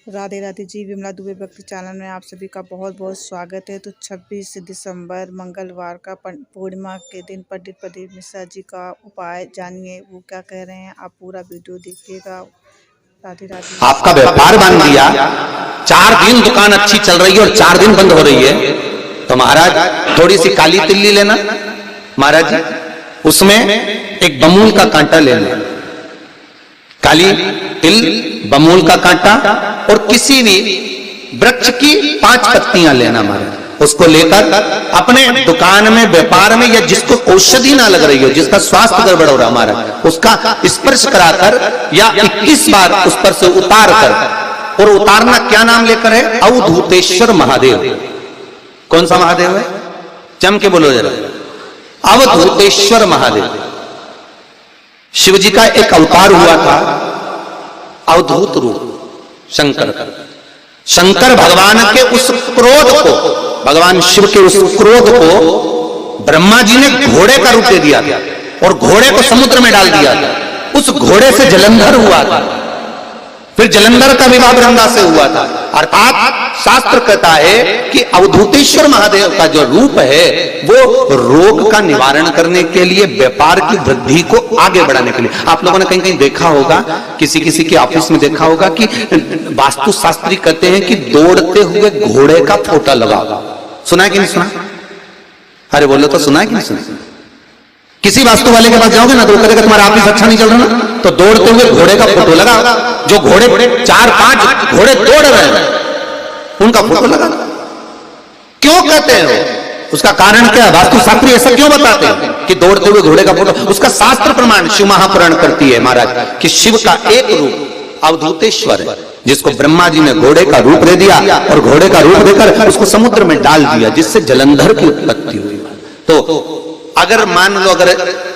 राधे राधे जी। विमला दुबे भक्ति चैनल में आप सभी का बहुत बहुत स्वागत है। तो 26 दिसंबर मंगलवार का पूर्णिमा के दिन पंडित प्रदीप मिश्रा जी का उपाय जानिए, वो क्या कह रहे हैं। आप पूरा वीडियो देखिएगा। राधे राधे। आपका व्यापार बन गया, 4 दिन दुकान अच्छी चल रही है और 4 दिन बंद हो रही है, तो महाराज थोड़ी सी काली तिल्ली लेना महाराज जी, उसमें एक बमूल का कांटा लेना, काली तिल बमूल का कांटा और किसी भी वृक्ष की 5 पत्तियां लेना महाराज। उसको लेकर अपने दुकान में व्यापार में या जिसको औषधि ना लग रही हो, जिसका स्वास्थ्य गड़बड़ हो रहा महाराज, उसका स्पर्श कराकर या 21 बार उस पर से उतार कर, और उतारना क्या नाम लेकर है, अवधूतेश्वर महादेव। कौन सा महादेव है, जम के बोलो जरा, अवधूतेश्वर महादेव। शिव जी का एक अवतार हुआ था, अवधूत रूप शंकर का। शंकर भगवान के उस क्रोध को, भगवान शिव के उस क्रोध को ब्रह्मा जी ने घोड़े का रूप दे दिया था और घोड़े को समुद्र में डाल दिया था। उस घोड़े से जलंधर हुआ था, फिर जलंधर का विवाह वृंदा से हुआ था। अर्थात शास्त्र कहता है कि अवधूतेश्वर महादेव का जो रूप है वो रोग का निवारण करने के लिए, व्यापार की वृद्धि को आगे बढ़ाने के लिए। आप लोगों ने कहीं कहीं देखा होगा, किसी किसी के ऑफिस में देखा होगा कि वास्तु शास्त्री कहते हैं कि दौड़ते हुए घोड़े का फोटो लगाओ। सुना है कि नहीं सुना? अरे बोलो तो, सुना है कि नहीं सुना? किसी वास्तु वाले के पास जाओगे ना तो वो कहेगा तुम्हारा ऑफिस अच्छा नहीं चल रहा ना, तो दौड़ते हुए घोड़े का फोटो लगाओ। जो घोड़े 4-5 घोड़े दौड़ रहे हैं उनका फोटो लगा। क्यों कहते हैं वो? उसका कारण क्या है? वास्तु शास्त्री ऐसा क्यों बताते हैं कि दौड़ते हुए घोड़े का फोटो? उसका शास्त्र प्रमाण शिव महापुराण करती है महाराज कि शिव का एक रूप अवधूतेश्वर है, जिसको ब्रह्मा जी ने घोड़े का रूप दे दिया और घोड़े का रूप देकर उसको समुद्र में डाल दिया, जिससे जलंधर की उत्पत्ति हुई। तो अगर मान लो अगर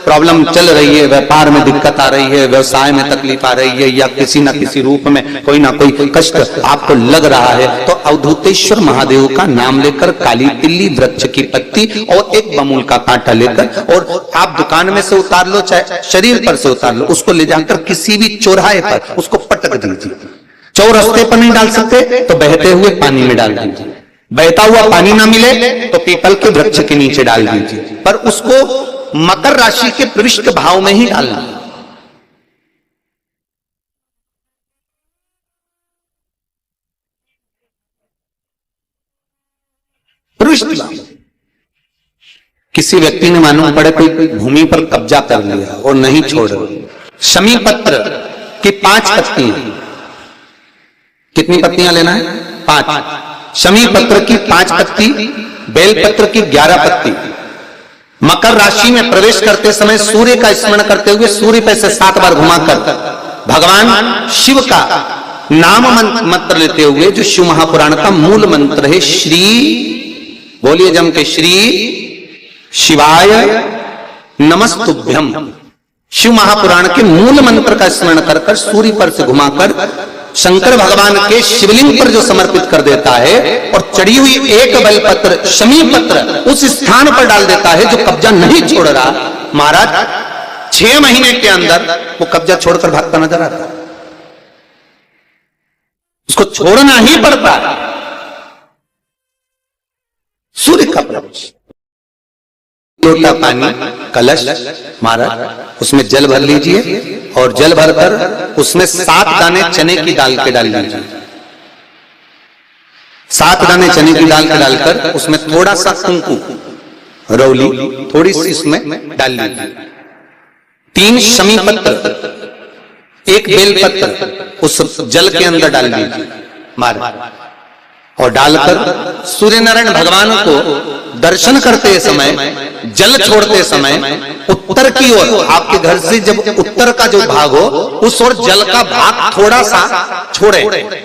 प्रॉब्लम चल रही है, व्यापार में दिक्कत आ रही है, व्यवसाय में तकलीफ आ रही है, या किसी ना किसी रूप में कोई ना कोई कष्ट आपको लग रहा है, तो अवधूतेश्वर महादेव का नाम लेकर काली तिल्ली, वृक्ष की पत्ती और एक बमूल का कांटा लेकर, और आप दुकान में से उतार लो, चाहे शरीर पर से उतार लो, उसको ले जाकर किसी भी चौराहे पर उसको पटक दीजिए। चौरस्ते पर नहीं डाल सकते तो बहते हुए पानी में डाल दीजिए। बहता हुआ पानी ना मिले तो पीपल के वृक्ष के नीचे डाल दीजिए, पर उसको मकर राशि के पृष्ठ भाव में ही डालना। पृष्ठ भाव। किसी व्यक्ति ने मालूम पड़े कोई भूमि पर कब्जा कर लिया और नहीं छोड़ रहे, शमी पत्र की 5 पत्तियां, कितनी पत्तियां लेना है? 5। शमी पत्र की 5 पत्ती, बेल पत्र की 11 पत्ती। मकर राशि में प्रवेश करते समय सूर्य का स्मरण करते हुए सूर्य पे से 7 बार घुमाकर भगवान शिव का नाम मंत्र लेते हुए, जो शिव महापुराण का मूल मंत्र है, श्री, बोलिए जम के, श्री शिवाय नमस्तुभ्यम। शिव महापुराण के मूल मंत्र का स्मरण कर सूर्य पर से घुमाकर शंकर भगवान के शिवलिंग पर जो समर्पित कर देता है, और चढ़ी हुई एक बेलपत्र शमी पत्र उस स्थान पर डाल देता है जो कब्जा नहीं छोड़ रहा, महाराज 6 महीने के अंदर वो कब्जा छोड़कर भागता नजर आता है। उसको छोड़ना ही पड़ता है। सूर्य का प्रवेश, लोटा पानी, कलश महाराज, उसमें जल भर लीजिए और जल भरकर उसमें 7 दाने चने की दाल के डाल लीजिए। 7 दाने चने की दाल के डालकर उसमें थोड़ा सा कुंकू, रौली थोड़ी सी उसमें डाल लीजिए। 3 शमी पत्र, 1 बेल पत्र उस जल के अंदर डाल लीजिए महाराज, और डालकर सूर्य नारायण भगवान को दर्शन करते समय, जल छोड़ते समय उत्तर की ओर, आपके घर से जब उत्तर का जो भाग हो उस ओर जल का भाग थोड़ा सा छोड़े।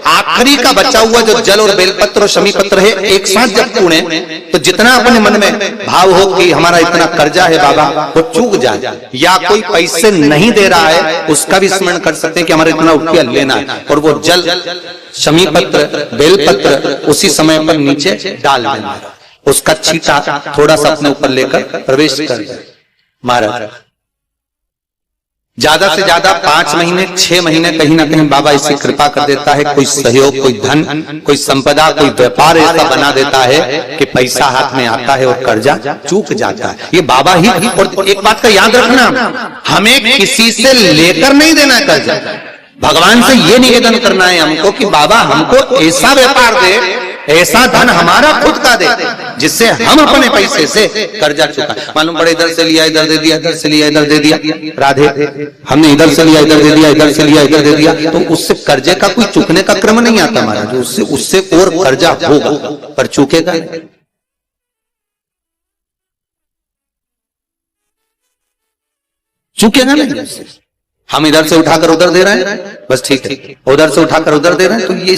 आखिरी का बचा हुआ जो जल और बेलपत्र और शमी पत्र है एक साथ जब छूने, तो जितना अपने मन में भाव हो कि हमारा इतना कर्जा है बाबा, वो चूक जाए, या कोई पैसे नहीं दे रहा है उसका भी स्मरण कर सकते हैं कि हमारा इतना रुपया लेना है, और वो जल शमी पत्र बेलपत्र उसी समय पर नीचे डाल देना, उसका छींटा थोड़ा सा अपने ऊपर लेकर प्रवेश कर महाराज। ज्यादा से ज्यादा 5 महीने 6 महीने कहीं ना कहीं बाबा इससे कृपा कर देता है, कोई सहयोग, कोई धन, कोई संपदा, कोई व्यापार ऐसा बना देता है कि पैसा हाथ में आता है और कर्जा चूक जाता है। ये बाबा ही। और एक बात का याद रखना, हमें किसी से लेकर नहीं देना है कर्जा, भगवान से ये निवेदन करना है हमको कि बाबा हमको ऐसा व्यापार दे, ऐसा धन हमारा खुद का दे, जिससे हम अपने पैसे से कर्जा चुका। मालूम पड़े इधर से लिया इधर दे दिया, इधर से लिया इधर दे दिया, राधे हमने इधर से लिया इधर दे दिया, इधर से लिया इधर दे दिया, तो उससे कर्जे का कोई चुकने का क्रम नहीं आता महाराज। उससे और कर्जा होगा पर चुकेगा, चुकेगा नहीं। हम इधर से उठाकर उधर दे रहे हैं, बस ठीक है, उधर से उठाकर उधर दे रहे हैं, तो ये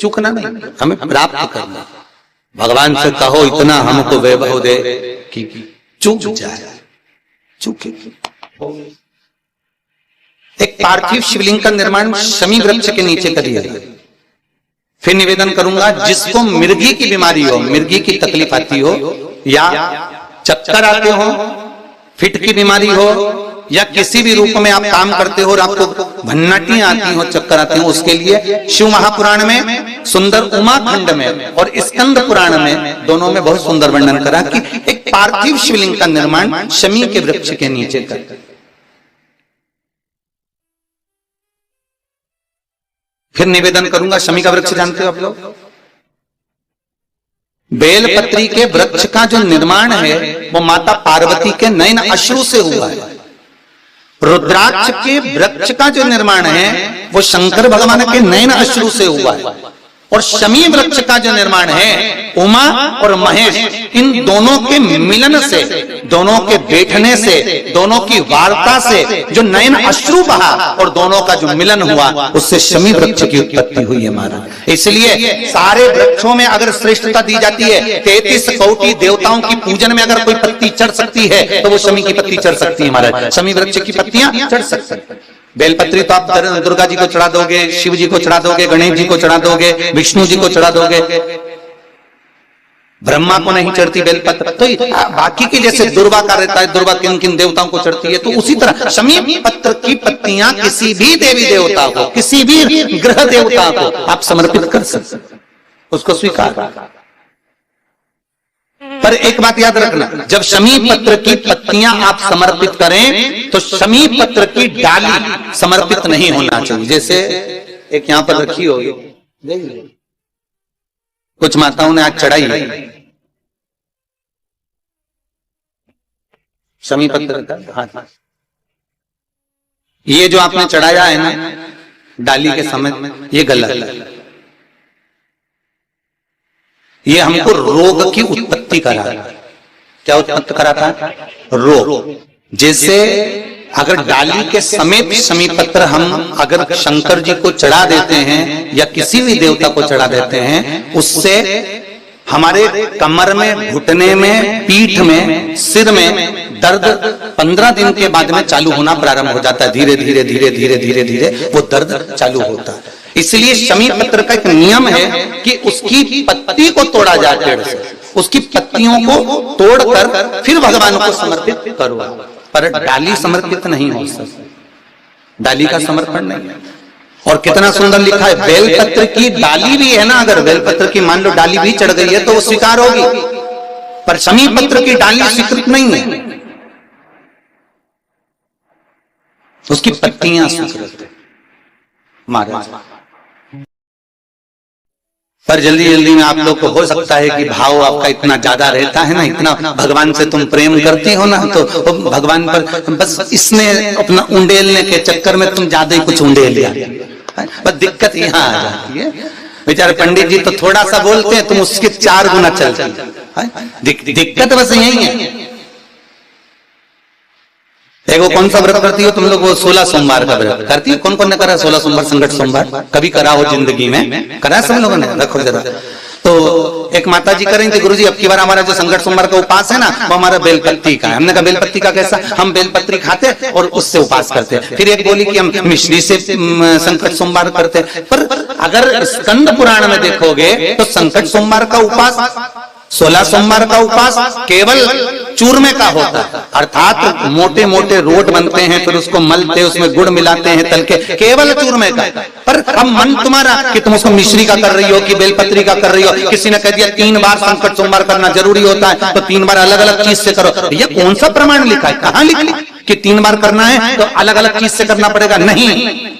चूकना नहीं, हमें प्राप्त करना। भगवान से कहो इतना हमको वैभव दे कि चूक जाए, चूके। एक पार्थिव शिवलिंग का निर्माण शमी वृक्ष के नीचे करिए। फिर निवेदन करूंगा, जिसको मिर्गी की बीमारी हो, मिर्गी की तकलीफ आती हो, या चक्कर आते हो, फिट की बीमारी हो, या किसी भी रूप में आप काम करते हो और आपको भन्नाटियां आती हो, चक्कर आते हो, उसके लिए शिव महापुराण में, सुंदर उमा खंड में और स्कंद पुराण में, दोनों में बहुत सुंदर वर्णन करा कि एक पार्थिव शिवलिंग का निर्माण शमी के वृक्ष के नीचे कर। फिर निवेदन करूंगा, शमी का वृक्ष जानते हो आप लोग? बेलपत्री के वृक्ष का जो निर्माण है वो माता पार्वती के नयन अश्रु से हुआ है। रुद्राक्ष के वृक्ष का जो निर्माण है वो शंकर भगवान के नयन अश्रु से हुआ है। और शमी वृक्ष का जो निर्माण है उमा और महेश, इन दोनों के मिलन से, दोनों के बैठने से, दोनों की वार्ता से जो नयन अश्रु बहा और दोनों का जो मिलन हुआ, उससे शमी वृक्ष की उत्पत्ति हुई है महाराज। इसलिए सारे वृक्षों में अगर श्रेष्ठता दी जाती है, 33 कोटि देवताओं की पूजन में अगर कोई पत्ती चढ़ सकती है तो वो शमी की पत्ती चढ़ सकती है महाराज। शमी वृक्ष की पत्तियां चढ़ सकती है। बेलपत्री तो आप दुर्गा जी को चढ़ा दोगे, शिव जी को चढ़ा दोगे, गणेश जी को चढ़ा दोगे, विष्णु जी को चढ़ा दोगे, ब्रह्मा को नहीं चढ़ती बेलपत्र। तो बाकी के जैसे दुर्वा का रहता है, दुर्वा किन किन देवताओं को चढ़ती है, तो उसी तरह शमी पत्र की पत्तियां किसी भी देवी देवता को, किसी भी ग्रह देवता को आप समर्पित कर सकते, उसको स्वीकार। पर एक बात याद रखना, जब शमी पत्र की पत्तियां आप समर्पित करें तो शमी पत्र की डाली समर्पित नहीं होना चाहिए। जैसे एक यहां पर रखी होगी, कुछ माताओं ने आज चढ़ाई शमी पत्र का, हाँ, ये जो आपने चढ़ाया है ना डाली के समय में, ये गलत है। ये हमको रोग की उत्पत्ति करा। क्या उत्पत्ति कराता है? रोग। जैसे अगर डाली के समेत शमी पत्र हम अगर शंकर जी को चढ़ा देते हैं या किसी भी देवता को चढ़ा देते हैं, उससे हमारे कमर में, घुटने में, पीठ में, सिर में दर्द 15 दिन के बाद में चालू होना प्रारंभ हो जाता है। धीरे धीरे धीरे धीरे धीरे धीरे वो दर्द चालू होता है। इसलिए शमी पत्र का एक नियम है कि उसकी पत्ती को तोड़ा जाए, पेड़ से उसकी पत्तियों को तोड़कर फिर भगवान को समर्पित करो। पर डाली समर्पित नहीं हो सकती, डाली का समर्पण नहीं है। और कितना सुंदर लिखा है, बेलपत्र की डाली भी है ना, अगर बेलपत्र की मान लो डाली भी चढ़ गई है तो वो स्वीकार होगी, पर शमी पत्र की डाली स्वीकृत नहीं है, उसकी पत्तियां स्वीकृत है महाराज। पर जल्दी जल्दी में आप लोग को हो सकता है कि भाव आपका इतना ज्यादा रहता है ना, इतना भगवान से तुम प्रेम करती हो ना, तो भगवान पर बस इसमें अपना उंडेलने के चक्कर में तुम ज्यादा ही कुछ उंडेल लिया। बस दिक्कत यहाँ आ जाती है। बेचारे पंडित जी तो थोड़ा सा बोलते हैं, तुम उसके 4 गुना चलती है। दिक्कत बस यही है। देखो कौन सा व्रत करती हो तुम लोग? वो 16 सोमवार का व्रत करती है। कौन कौन ने करा 16 सोमवार, संकट सोमवार? कभी करा हो जिंदगी में? करा सब लोगों ने? रखो जरा। तो एक माता जी करेंगे, गुरुजी अब की बार हमारा जो संकट सोमवार का उपास है ना, वो हमारा बेलपत्ती का है। हमने कहा बेलपत्ती का कैसा? हम बेलपत्री खाते और उससे उपास करते। फिर एक बोली कि हम मिश्री से संकट सोमवार करते। पर अगर स्कंद पुराण में देखोगे तो संकट सोमवार का उपास 16 सोमवार का उपवास केवल चूरमे का होता है, अर्थात मोटे मोटे रोट बनते हैं, फिर उसको मलते, उसमें गुड़ मिलाते हैं तल के, केवल चूरमे का। पर अब मन तुम्हारा कि तुम उसको मिश्री का कर रही हो कि बेलपत्री का कर रही हो। किसी ने कह दिया 3 बार संकट सोमवार करना जरूरी होता है, तो 3 बार अलग अलग चीज से करो। भैया कौन सा प्रमाण लिखा है, कहां लिखा कि 3 बार करना है तो अलग अलग चीज से करना पड़ेगा? नहीं।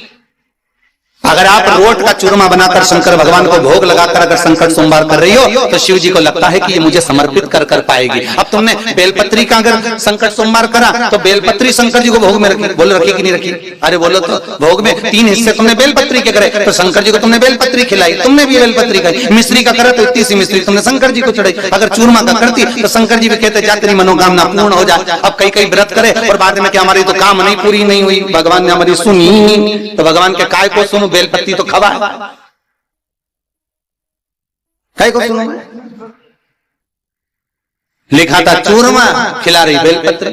अगर आप रोट का चूरमा बनाकर शंकर भगवान को भोग लगाकर अगर संकट सोमवार कर रही हो तो शिव जी को लगता है कि ये मुझे समर्पित कर पाएगी। अब तुमने बेलपत्री का अगर संकट सोमवार करा तो बेलपत्री शंकर जी को भोग में रखी, बोलो रखी कि नहीं रखी? अरे बोलो तो, भोग में 3 हिस्से तुमने बेलपत्री के करे तो शंकर जी को तुमने बेलपत्री खिलाई, तुमने भी बेलपत्री खाई। मिश्री का करा तो इतनी सी मिश्री तुमने शंकर जी को चढ़ाई। अगर चूरमा का करती तो शंकर जी भी कहते जा तेरी मनोकामना पूर्ण हो जाए। अब कई व्रत करे और बाद में क्या हमारी तो काम नहीं पूरी नहीं हुई, भगवान ने हमारी सुनी नहीं, तो भगवान के काय को सुनो, बेलपत्री तो खवा काय को सुनो। लिखा था चूरमा, खिला रही बेलपत्री।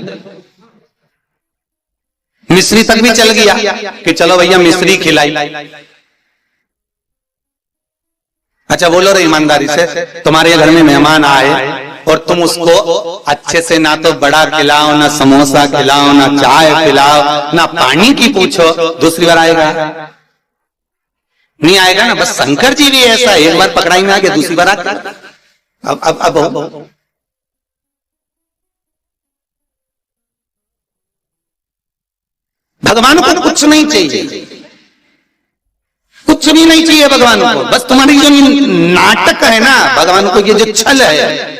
मिश्री तक भी चल गया कि चलो भैया मिश्री खिलाई। अच्छा बोलो रे ईमानदारी से, तुम्हारे घर में मेहमान आए और तुम उसको अच्छे से ना तो बड़ा खिलाओ, ना समोसा खिलाओ, ना चाय पिलाओ, ना पानी की पूछो, दूसरी बार आएगा? नहीं आएगा ना। बस शंकर जी भी ऐसा, एक बार पकड़ाई में आ गया, दूसरी बार आता। अब भगवान को कुछ नहीं चाहिए, कुछ भी नहीं चाहिए भगवान को। बस तुम्हारी जो नाटक है ना, भगवान को ये जो छल है,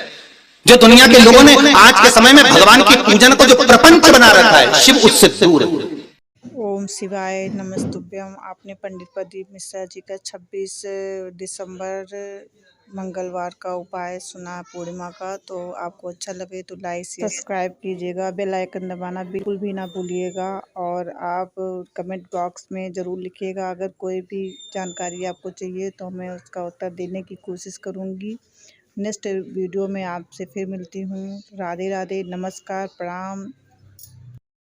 जो दुनिया के लोगों ने आज के समय में भगवान की पूजन को जो प्रपंच बना रखा है, शिव उससे दूर है। ओम शिवाय नमस्तुभ्यम। आपने पंडित प्रदीप मिश्रा जी का 26 दिसंबर मंगलवार का उपाय सुना पूर्णिमा का। तो आपको अच्छा लगे तो लाइक शेयर सब्सक्राइब कीजिएगा, बेल आइकन दबाना बिल्कुल भी ना भूलिएगा, और आप कमेंट बॉक्स में ज़रूर लिखिएगा। अगर कोई भी जानकारी आपको चाहिए तो मैं उसका उत्तर देने की कोशिश करूँगी। नेक्स्ट वीडियो में आपसे फिर मिलती हूँ। राधे राधे, नमस्कार, प्रणाम।